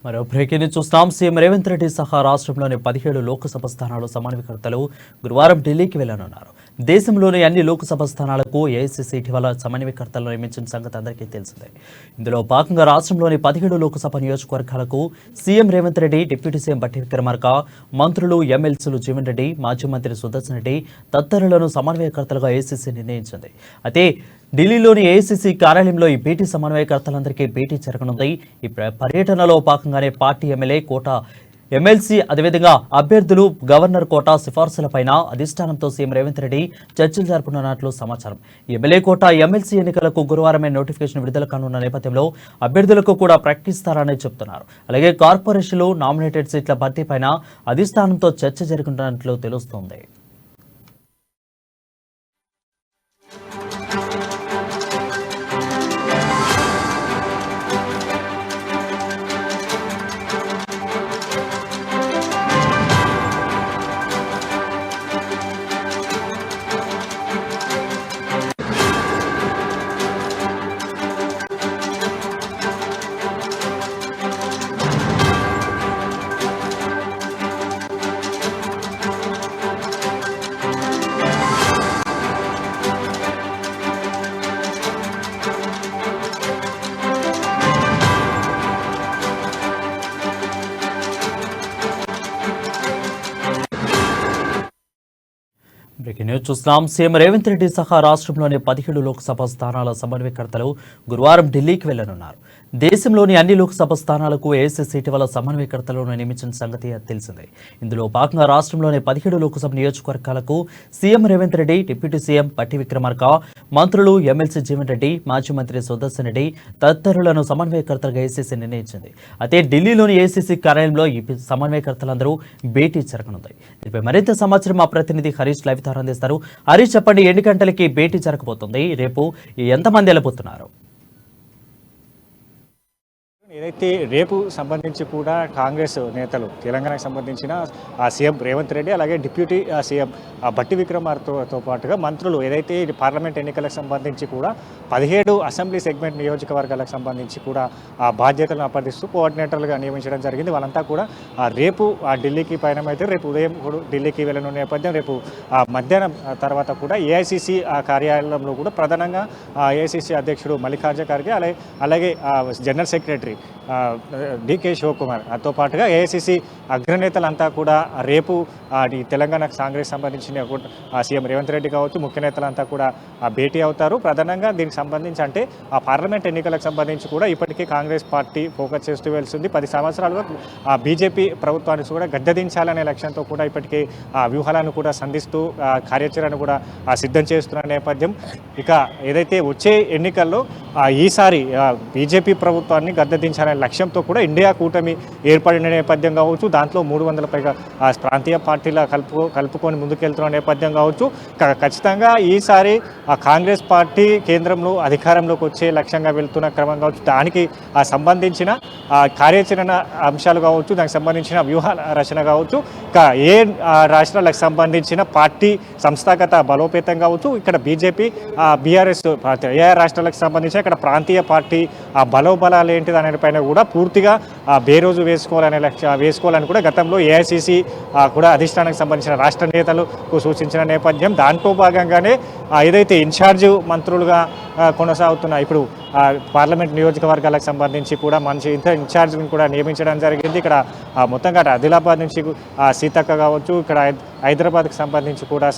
మరో బ్రేకింగ్ చూస్తాం. సీఎం రేవంత్ రెడ్డి సహా రాష్ట్రంలోని 17 లోక్సభ స్థానాల సమన్వయకర్తలు గురువారం ఢిల్లీకి వెళ్లనున్నారు. దేశంలోని అన్ని లోక్సభ స్థానాలకు ఏఐసీసీ ఇటీవల సమన్వయకర్తలను నియమించిన సంగతి అందరికీ తెలిసిందే. ఇందులో భాగంగా రాష్ట్రంలోని 17 లోక్సభ నియోజకవర్గాలకు CM Revanth Reddy, deputy CM బట్టి విక్రమార్క, మంత్రులు, ఎమ్మెల్సీలు జీవన్ రెడ్డి, మాజీ మంత్రి సుదర్శన్ రెడ్డి తదితరులను సమన్వయకర్తలుగా ఏఐసీసీ నిర్ణయించింది. అయితే ఢిల్లీలోని ఏఐసీసీ కార్యాలయంలో ఈ భేటీ సమన్వయకర్తలందరికీ భేటీ జరగనుంది. ఈ పర్యటనలో భాగంగానే పార్టీ ఎమ్మెల్యే కోట, ఎమ్మెల్సీ, అదేవిధంగా అభ్యర్థులు, గవర్నర్ కోట సిఫార్సులపైన అధిష్టానంతో సీఎం రేవంత్ రెడ్డి చర్చలు జరపనున్నట్లు సమాచారం. ఎమ్మెల్యే కోట, ఎమ్మెల్సీ ఎన్నికలకు గురువారమే నోటిఫికేషన్ విడుదల కానున్న నేపథ్యంలో అభ్యర్థులకు కూడా ప్రకటిస్తారని చెబుతున్నారు. అలాగే కార్పొరేషన్లు, నామినేటెడ్ సీట్ల భర్తీపైన అధిష్టానంతో చర్చ జరుగుతున్నట్లు తెలుస్తోంది. బ్రేకింగ్ న్యూస్ చూస్తున్నాం. సీఎం రేవంత్ రెడ్డి సహా రాష్ట్రంలోని 17 లోక్సభ స్థానాల సమన్వయకర్తలు గురువారం ఢిల్లీకి వెళ్లనున్నారు. దేశంలోని అన్ని లోక్సభ స్థానాలకు ఏఐసీసీ ఇటీవల సమన్వయకర్తలను నియమించిన సంగతి తెలిసిందే. ఇందులో భాగంగా రాష్ట్రంలోని 17 లోక్సభ నియోజకవర్గాలకు CM Revanth Reddy, deputy CM బట్టి విక్రమార్క, మంత్రులు, ఎమ్మెల్సీ జీవన్ రెడ్డి, మాజీ మంత్రి సుదర్శన్ రెడ్డి తదితరులను సమన్వయకర్తలుగా ఏఐసీసీ నిర్ణయించింది. అయితే ఢిల్లీలోని ఏఐసీసీ కార్యాలయంలో ఈ సమన్వయకర్తలందరూ భేటీ జరగనుంది. దీనిపై మరింత సమాచారం మా ప్రతినిధి హరీష్ లైవ్ ద్వారా అందిస్తారు. హరీష్, చెప్పండి, ఎన్ని గంటలకి భేటీ జరగబోతుంది? రేపు ఎంతమంది వెళ్ళబోతున్నారు? ఏదైతే రేపు సంబంధించి కూడా కాంగ్రెస్ నేతలు, తెలంగాణకు సంబంధించిన సీఎం రేవంత్ రెడ్డి, అలాగే డిప్యూటీ సీఎం బట్టి విక్రమార్కతో పాటుగా మంత్రులు, ఏదైతే పార్లమెంట్ ఎన్నికలకు సంబంధించి కూడా 17 అసెంబ్లీ సెగ్మెంట్ నియోజకవర్గాలకు సంబంధించి కూడా బాధ్యతలను అప్పగిస్తూ కోఆర్డినేటర్లుగా నియమించడం జరిగింది. వాళ్ళంతా కూడా రేపు ఢిల్లీకి పయనమైతే రేపు ఉదయం కూడా ఢిల్లీకి వెళ్ళిన నేపథ్యం రేపు మధ్యాహ్నం తర్వాత కూడా ఏఐసీసీ కార్యాలయంలో కూడా ప్రధానంగా ఏఐసీసీ అధ్యక్షుడు మల్లికార్జున ఖర్గే, అలాగే జనరల్ సెక్రటరీ డికే శివకుమార్తో పాటుగా ఏఐసీసీ అగ్రనేతలంతా కూడా రేపు తెలంగాణ కాంగ్రెస్ సంబంధించిన సీఎం రేవంత్ రెడ్డి కావచ్చు, ముఖ్య నేతలంతా కూడా భేటీ అవుతారు. ప్రధానంగా దీనికి సంబంధించి అంటే ఆ పార్లమెంట్ ఎన్నికలకు సంబంధించి కూడా ఇప్పటికీ కాంగ్రెస్ పార్టీ ఫోకస్ చేస్తూ వెళ్తుంది. 10 సంవత్సరాలుగా బీజేపీ ప్రభుత్వాన్ని కూడా గద్దెదించాలనే లక్ష్యంతో కూడా ఇప్పటికీ వ్యూహాలను కూడా సంధిస్తూ కార్యాచరణ కూడా సిద్ధం చేస్తున్న నేపథ్యం. ఇక ఏదైతే వచ్చే ఎన్నికల్లో ఈసారి బీజేపీ ప్రభుత్వాన్ని గద్దెదించాలనే లక్ష్యంతో కూడా ఇండియా కూటమి ఏర్పడిన నేపథ్యం కావచ్చు, దాంట్లో 300 పైగా ప్రాంతీయ పార్టీల కలుపుకొని ముందుకెళ్తున్న నేపథ్యం కావచ్చు. ఖచ్చితంగా ఈసారి కాంగ్రెస్ పార్టీ కేంద్రంలో అధికారంలోకి వచ్చే లక్ష్యంగా వెళ్తున్న క్రమం కావచ్చు, దానికి సంబంధించిన కార్యాచరణ అంశాలు కావచ్చు, దానికి సంబంధించిన వ్యూహాల రచన కావచ్చు, ఏ రాష్ట్రాలకు సంబంధించిన పార్టీ సంస్థాగత బలోపేతం కావచ్చు, ఇక్కడ బీజేపీ, బీఆర్ఎస్ ఏ రాష్ట్రాలకు సంబంధించిన ఇక్కడ ప్రాంతీయ పార్టీ బలోబలాలు ఏంటి దానిపైన కూడా పూర్తిగా బేరోజు వేసుకోవాలని కూడా గతంలో ఏఐసీసీ కూడా అధిష్టానానికి సంబంధించిన రాష్ట్ర నేతలకు సూచించిన నేపథ్యం. దాంట్లో భాగంగానే ఏదైతే ఇన్ఛార్జ్ మంత్రులుగా కొనసాగుతున్న ఇప్పుడు పార్లమెంట్ నియోజకవర్గాలకు సంబంధించి కూడా మంచి ఇన్ఛార్జ్ని కూడా నియమించడం జరిగింది. ఇక్కడ మొత్తంగా ఆదిలాబాద్ నుంచి సీతక్క కావచ్చు, ఇక్కడ హైదరాబాద్కి సంబంధించి కూడా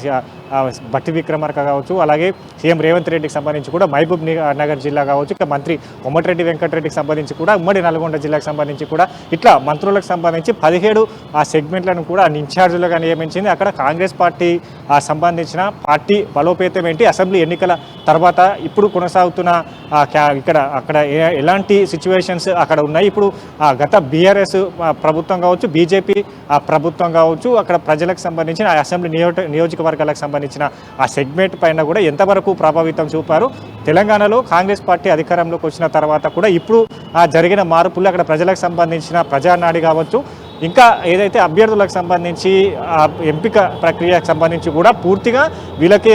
బట్టి విక్రమార్క కావచ్చు, అలాగే సీఎం రేవంత్ రెడ్డికి సంబంధించి కూడా మహబూబ్ నగర్ జిల్లా కావచ్చు, ఇక మంత్రి కోమటిరెడ్డి వెంకటరెడ్డికి సంబంధించి కూడా ఉమ్మడి నల్గొండ జిల్లాకు సంబంధించి కూడా ఇట్లా మంత్రులకు సంబంధించి 17 సెగ్మెంట్లను కూడా ఇన్ఛార్జీలుగా నియమించింది. అక్కడ కాంగ్రెస్ పార్టీ సంబంధించిన పార్టీ బలోపేతం ఏంటి, అసెంబ్లీ ఎన్నికల తర్వాత ఇప్పుడు కొనసాగుతున్న అక్కడ ఎలాంటి సిచ్యువేషన్స్ అక్కడ ఉన్నాయి, ఇప్పుడు గత బీఆర్ఎస్ ప్రభుత్వం కావచ్చు, బీజేపీ ప్రభుత్వం కావచ్చు, అక్కడ ప్రజలకు సంబంధించిన అసెంబ్లీ నియోజకవర్గాలకు సంబంధించిన ఆ సెగ్మెంట్ పైన కూడా ఎంతవరకు ప్రభావితం చూపారు. తెలంగాణలో కాంగ్రెస్ పార్టీ అధికారంలోకి వచ్చిన తర్వాత కూడా ఇప్పుడు జరిగిన మార్పులు అక్కడ ప్రజలకు సంబంధించిన ప్రజానాడి కావచ్చు, ఇంకా ఏదైతే అభ్యర్థులకు సంబంధించి ఆ ఎంపిక ప్రక్రియకు సంబంధించి కూడా పూర్తిగా వీళ్ళకే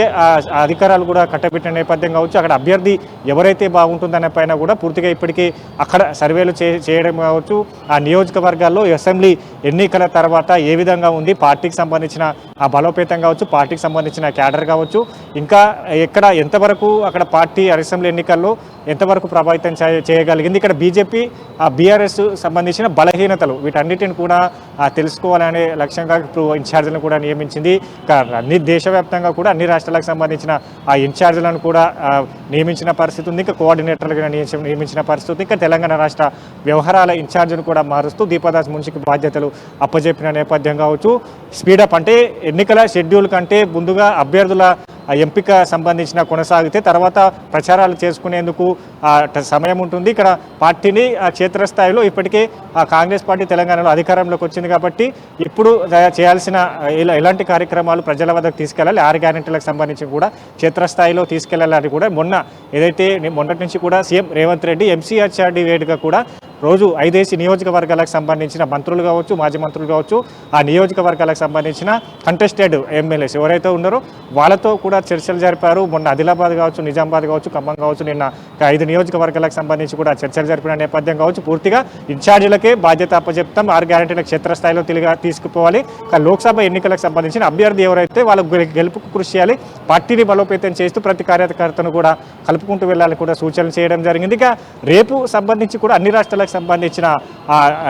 అధికారాలు కూడా కట్టబెట్టిన నేపథ్యం కావచ్చు. అక్కడ అభ్యర్థి ఎవరైతే బాగుంటుందనే పైన కూడా పూర్తిగా ఇప్పటికీ అక్కడ సర్వేలు చేయడం కావచ్చు. ఆ నియోజకవర్గాల్లో అసెంబ్లీ ఎన్నికల తర్వాత ఏ విధంగా ఉంది, పార్టీకి సంబంధించిన ఆ బలోపేతం కావచ్చు, పార్టీకి సంబంధించిన క్యాడర్ కావచ్చు, ఇంకా ఎక్కడ ఎంతవరకు అక్కడ పార్టీ అసెంబ్లీ ఎన్నికల్లో ఎంతవరకు ప్రభావితం చేయగలిగింది, ఇక్కడ బీజేపీ బీఆర్ఎస్ సంబంధించిన బలహీనతలు వీటన్నిటిని కూడా తెలుసుకోవాలనే లక్ష్యంగా ఇప్పుడు ఇన్ఛార్జీలను కూడా నియమించింది. అన్ని దేశవ్యాప్తంగా కూడా అన్ని రాష్ట్రాలకు సంబంధించిన ఆ ఇన్ఛార్జీలను కూడా నియమించిన పరిస్థితి ఉంది. ఇంకా కోఆర్డినేటర్లుగా నియమించిన పరిస్థితి. ఇంకా తెలంగాణ రాష్ట్ర వ్యవహారాల ఇన్ఛార్జీని కూడా మారుస్తూ దీపదాస్ మున్షికి బాధ్యతలు అప్పజెప్పిన నేపథ్యం కావచ్చు. స్పీడప్ అంటే ఎన్నికల షెడ్యూల్ కంటే ముందుగా అభ్యర్థుల ఎంపిక సంబంధించిన కొనసాగితే తర్వాత ప్రచారాలు చేసుకునేందుకు సమయం ఉంటుంది. ఇక్కడ పార్టీని క్షేత్రస్థాయిలో ఇప్పటికే కాంగ్రెస్ పార్టీ తెలంగాణలో అధికారంలోకి వచ్చింది కాబట్టి ఇప్పుడు చేయాల్సిన ఎలాంటి కార్యక్రమాలు ప్రజల వద్దకు తీసుకెళ్ళాలి, 6 గ్యారెంటీలకు సంబంధించి కూడా క్షేత్రస్థాయిలో తీసుకెళ్లాలని కూడా మొన్నటి నుంచి కూడా సీఎం రేవంత్ రెడ్డి ఎంసీఆర్ఆర్డీ వేదికగా కూడా రోజు 5 నియోజకవర్గాలకు సంబంధించిన మంత్రులు కావచ్చు, మాజీ మంత్రులు కావచ్చు, ఆ నియోజకవర్గాలకు సంబంధించిన కంటెస్టెడ్ ఎమ్మెల్యేస్ ఎవరైతే ఉన్నారో వాళ్ళతో కూడా చర్చలు జరిపారు. మొన్న ఆదిలాబాద్ కావచ్చు, నిజామాబాద్ కావచ్చు, ఖమ్మం కావచ్చు, నిన్న 5 నియోజకవర్గాలకు సంబంధించి కూడా చర్చలు జరిపిన నేపథ్యం కావచ్చు. పూర్తిగా ఇన్ఛార్జీలకే బాధ్యత అప్పచెప్తాం, 6 గ్యారెంటీలకు క్షేత్రస్థాయిలో తీసుకుపోవాలి. లోక్సభ ఎన్నికలకు సంబంధించిన అభ్యర్థి ఎవరైతే వాళ్ళ గెలుపుకు కృషి చేయాలి, పార్టీని బలోపేతం చేస్తూ ప్రతి కార్యకర్తను కూడా కలుపుకుంటూ వెళ్ళాలని కూడా సూచనలు చేయడం జరిగింది. ఇక రేపు సంబంధించి కూడా అన్ని రాష్ట్రాలకు సంబంధించిన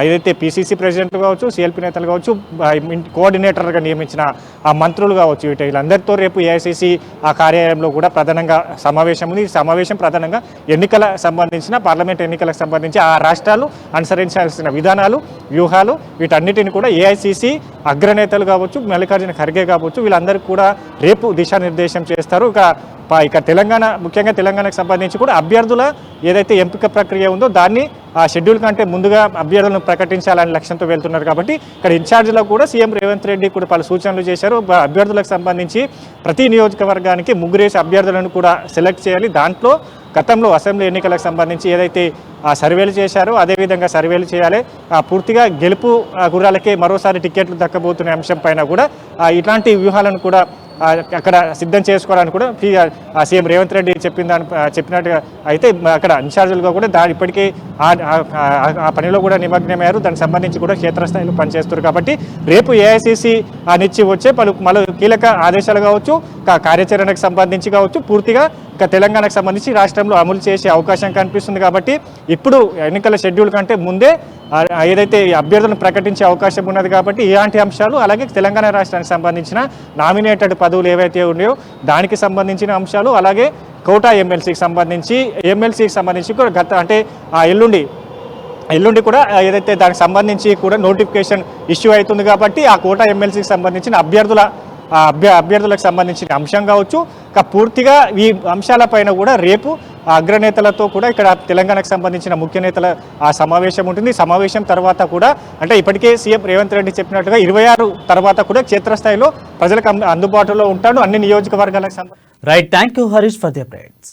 ఏదైతే పిసిసి ప్రెసిడెంట్ కావచ్చు, సిఎల్పి నేతలు కావచ్చు, కోఆర్డినేటర్గా నియమించిన ఆ మంత్రులు కావచ్చు, వీళ్ళందరితో రేపు ఏఐసిసి ఆ కార్యాలయంలో కూడా ప్రధానంగా సమావేశం ఉంది. ఈ సమావేశం ప్రధానంగా ఎన్నికల సంబంధించిన పార్లమెంట్ ఎన్నికలకు సంబంధించి ఆ రాష్ట్రాలు అనుసరించాల్సిన విధానాలు, వ్యూహాలు వీటన్నిటిని కూడా ఏఐసిసి అగ్రనేతలు కావచ్చు, మల్లికార్జున ఖర్గే కావచ్చు, వీళ్ళందరికీ కూడా రేపు దిశానిర్దేశం చేస్తారు. ఇక ముఖ్యంగా తెలంగాణకు సంబంధించి కూడా అభ్యర్థుల ఏదైతే ఎంపిక ప్రక్రియ ఉందో దాన్ని ఆ షెడ్యూల్ కంటే ముందుగా అభ్యర్థులను ప్రకటించాలనే లక్ష్యంతో వెళ్తున్నారు. కాబట్టి ఇక్కడ ఇన్ఛార్జీలో కూడా సీఎం రేవంత్ రెడ్డి కూడా పలు సూచనలు చేశారు. అభ్యర్థులకు సంబంధించి ప్రతి నియోజకవర్గానికి 3 అభ్యర్థులను కూడా సెలెక్ట్ చేయాలి. దాంట్లో గతంలో అసెంబ్లీ ఎన్నికలకు సంబంధించి ఏదైతే సర్వేలు చేశారో అదేవిధంగా సర్వేలు చేయాలి. పూర్తిగా గెలుపు గుర్రాలకే మరోసారి టికెట్లు దక్కబోతున్న అంశం పైన కూడా ఇట్లాంటి వ్యూహాలను కూడా అక్కడ సిద్ధం చేసుకోవడానికి కూడా సీఎం రేవంత్ రెడ్డి చెప్పినట్టుగా అయితే అక్కడ ఇన్ఛార్జీలుగా కూడా ఇప్పటికే ఆ పనిలో కూడా నిమగ్నమయ్యారు. దానికి సంబంధించి కూడా క్షేత్రస్థాయిలో పనిచేస్తారు. కాబట్టి రేపు ఏఐసిసి నుంచి వచ్చే పలు కీలక ఆదేశాలు కావచ్చు, కార్యాచరణకు సంబంధించి కావచ్చు, పూర్తిగా తెలంగాణకు సంబంధించి రాష్ట్రంలో అమలు చేసే అవకాశం కనిపిస్తుంది. కాబట్టి ఇప్పుడు ఎన్నికల షెడ్యూల్ కంటే ముందే ఏదైతే అభ్యర్థులను ప్రకటించే అవకాశం ఉన్నది. కాబట్టి ఇలాంటి అంశాలు, అలాగే తెలంగాణ రాష్ట్రానికి సంబంధించిన నామినేటెడ్ పదవులు ఏవైతే ఉన్నాయో దానికి సంబంధించిన అంశాలు, అలాగే కోటా ఎమ్మెల్సీకి సంబంధించి కూడా ఎల్లుండి కూడా ఏదైతే దానికి సంబంధించి కూడా నోటిఫికేషన్ ఇష్యూ అవుతుంది. కాబట్టి ఆ కోటా ఎమ్మెల్సీకి సంబంధించిన అభ్యర్థులకు సంబంధించిన అంశం కావచ్చు, పూర్తిగా ఈ అంశాలపైన కూడా రేపు అగ్రనేతలతో కూడా ఇక్కడ తెలంగాణకు సంబంధించిన ముఖ్య నేతల ఆ సమావేశం ఉంటుంది. సమావేశం తర్వాత కూడా అంటే ఇప్పటికే సీఎం రేవంత్ రెడ్డి చెప్పినట్టుగా 26 తర్వాత కూడా క్షేత్రస్థాయిలో ప్రజలకు అందుబాటులో ఉంటాడు అన్ని నియోజకవర్గాలకు సంబంధించి. Right, thank you Harish for the updates.